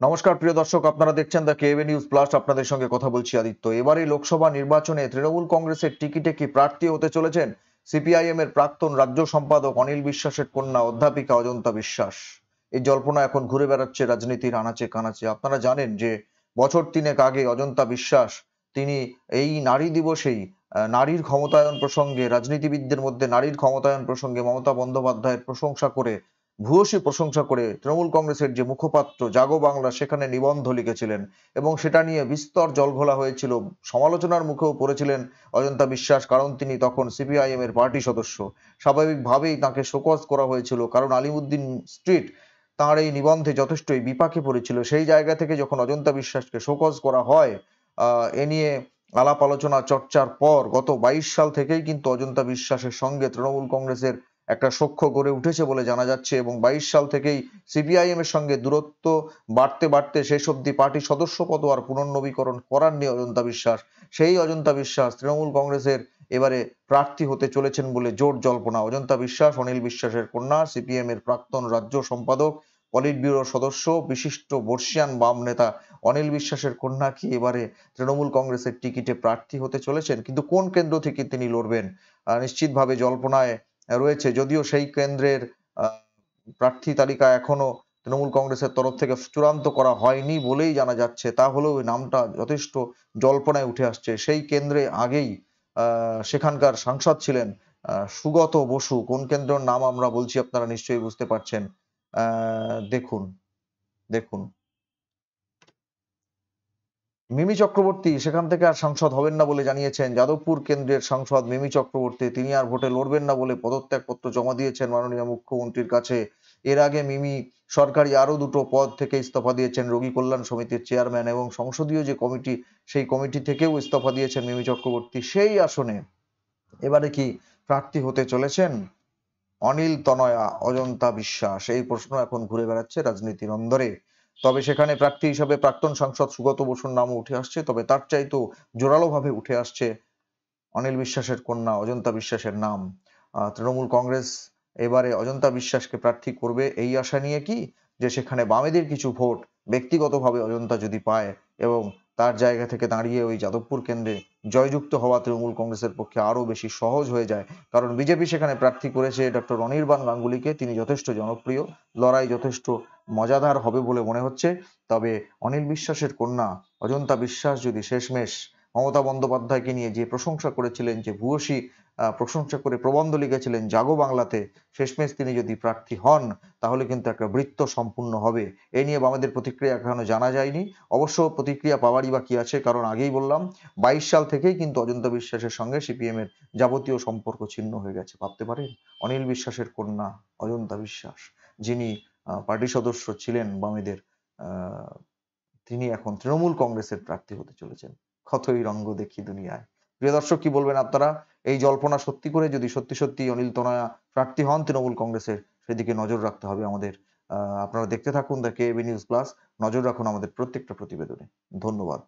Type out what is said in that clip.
নমস্কার প্রিয় দর্শক, আপনারা দেখছেন দ্য কেএবি নিউজ প্লাস। আপনাদের সঙ্গে কথা বলছি আদিত্য। এবারে লোকসভা নির্বাচনে তৃণমূল কংগ্রেসের টিকিটে কি প্রার্থী হতে চলেছেন সিপিআইএম এর প্রাক্তন রাজ্য সম্পাদক অনিল বিশ্বাসের কন্যা অধ্যাপিকা অজন্তা বিশ্বাস? এই জল্পনা এখন ঘুরে বেড়াচ্ছে রাজনীতির আনাচে কানাচে। আপনারা জানেন যে বছর তিনেক আগে অজন্তা বিশ্বাস তিনি এই নারী দিবসেই নারীর ক্ষমতায়ন প্রসঙ্গে, রাজনীতিবিদদের মধ্যে নারীর ক্ষমতায়ন প্রসঙ্গে মমতা বন্দ্যোপাধ্যায়ের প্রশংসা করে, ভূয়সী প্রশংসা করে তৃণমূল কংগ্রেসের যে মুখপাত্র জাগো বাংলা সেখানে নিবন্ধ লিখেছিলেন এবং সেটা নিয়ে বিস্তর জলঘোলা হয়েছিল। সমালোচনার মুখেও পড়েছিলেন অজন্তা বিশ্বাস, কারণ তিনি তখন সিপিআইএম এর পার্টি সদস্য। স্বাভাবিকভাবেই তাকে শোকজ করা হয়েছিল, কারণ আলিমুদ্দিন স্ট্রিট তাঁর এই নিবন্ধে যথেষ্টই বিপাকে পড়েছিল। সেই জায়গা থেকে যখন অজন্তা বিশ্বাসকে শোকজ করা হয়, এ নিয়ে আলাপ আলোচনা চর্চার পর গত 22 সাল থেকেই কিন্তু অজন্তা বিশ্বাসের সঙ্গে তৃণমূল কংগ্রেসের একটা সখ্য গড়ে উঠেছে বলে জানা যাচ্ছে এবং 22 সাল থেকেই সিপিআইএম এর সঙ্গে দূরত্ব বাড়তে বাড়তে শেষ অবধি পার্টি সদস্যপদ আর পুনর্নবীকরণ করাননি অজন্তা বিশ্বাস। সেই অজন্তা বিশ্বাস তৃণমূল কংগ্রেসের এবারে প্রার্থী হতে চলেছেন বলে জোর জল্পনা। অজন্তা বিশ্বাস অনিল বিশ্বাসের কন্যা, সিপিএম এর প্রাক্তন রাজ্য সম্পাদক, পলিট ব্যুরো সদস্য, বিশিষ্ট বর্ষিয়ান বাম নেতা অনিল বিশ্বাসের কন্যা কি এবারে তৃণমূল কংগ্রেসের টিকিটে প্রার্থী হতে চলেছেন? কিন্তু কোন কেন্দ্র থেকে তিনি লড়বেন নিশ্চিতভাবে জল্পনায় রয়েছে। যদিও সেই কেন্দ্রের প্রার্থী তালিকা এখনো তৃণমূল কংগ্রেসের তরফ থেকে চূড়ান্ত করা হয়নি বলেই জানা যাচ্ছে। তা হলেও ওই নামটা যথেষ্ট জল্পনায় উঠে আসছে। সেই কেন্দ্রে আগেই সেখানকার সাংসদ ছিলেন সুগত বসু। কোন কেন্দ্রের নাম আমরা বলছি আপনারা নিশ্চয়ই বুঝতে পারছেন। দেখুন দেখুন মিমি চক্রবর্তী সেখান থেকে আর সাংসদ হবেন না বলে জানিয়েছেন। যাদবপুর কেন্দ্রের সাংসদ মিমি চক্রবর্তী তিনি আর ভোটে লড়বেন না বলে পদত্যাগপত্র জমা দিয়েছেন মাননীয় মুখ্যমন্ত্রীর কাছে। এর আগে মিমি সরকারি আরো দুটো পদ থেকে ইস্তফা দিয়েছেন। রোগী কল্যাণ সমিতির চেয়ারম্যান এবং সংসদীয় যে কমিটি, সেই কমিটি থেকেও ইস্তফা দিয়েছেন মিমি চক্রবর্তী। সেই আসনে এবারে কি প্রার্থী হতে চলেছেন অনিল তনয়া অজন্তা বিশ্বাস? এই প্রশ্ন এখন ঘুরে বেড়াচ্ছে রাজনীতির অন্দরে। তবে সেখানে প্রার্থী হিসাবে প্রাক্তন সাংসদ সুগত বসুর নামও উঠে আসছে, তবে তার চাইতেও জোরালোভাবে উঠে আসছে অনিল বিশ্বাসের কন্যা অজন্তা বিশ্বাসের নাম। তৃণমূল কংগ্রেস এবারে অজন্তা বিশ্বাসকে প্রার্থী করবে এই আশা নিয়ে কি যে সেখানে বামেদের কিছু ভোট ব্যক্তিগতভাবে অজন্তা যদি পায় এবং তার জায়গা থেকে দাঁড়িয়ে ওই যাদবপুর কেন্দ্রে জয়যুক্ত হওয়া তৃণমূল কংগ্রেসের পক্ষে আরো বেশি সহজ হয়ে যায়। কারণ বিজেপি সেখানে প্রার্থী করেছে ডক্টর অনির্বাণ গাঙ্গুলিকে। তিনি যথেষ্ট জনপ্রিয়, লড়াই যথেষ্ট মজাদার হবে বলে মনে হচ্ছে। তবে অনিল বিশ্বাসের কন্যা অজন্তা বিশ্বাস যদি শেষমেশ মমতা বন্দ্যোপাধ্যায়কে নিয়ে যে প্রশংসা করেছিলেন, যে ভূয়সী প্রশংসা করে প্রবন্ধ লিখেছিলেন জাগো বাংলাতে, শেষমেশ তিনি যদি প্রার্থী হন তাহলে কিন্তু একটা বৃত্ত সম্পূর্ণ হবে। এ নিয়ে বামেদের প্রতিক্রিয়া এখনো জানা যায়নি। অবশ্য প্রতিক্রিয়া পাওয়ারই বাকি আছে, কারণ আগেই বললাম 22 সাল থেকেই কিন্তু অজন্তা বিশ্বাসের সঙ্গে সিপিএম এর যাবতীয় সম্পর্ক ছিন্ন হয়ে গেছে। ভাবতে পারেন অনিল বিশ্বাসের কন্যা অজন্তা বিশ্বাস, যিনি পার্টি সদস্য ছিলেন বামেদের, তিনি এখন তৃণমূল কংগ্রেসের প্রার্থী হতে চলেছেন। কতই রঙ্গ দেখি দুনিয়ায়। প্রিয় দর্শক, কি বলবেন আপনারা? এই জল্পনা সত্যি করে যদি সত্যি সত্যি অনিল তনয়া প্রার্থী হন তৃণমূল কংগ্রেসের, সেদিকে নজর রাখতে হবে আমাদের। আপনারা দেখতে থাকুন দ্য কেএবি নিউজ প্লাস। নজর রাখুন আমাদের প্রত্যেকটা প্রতিবেদনে। ধন্যবাদ।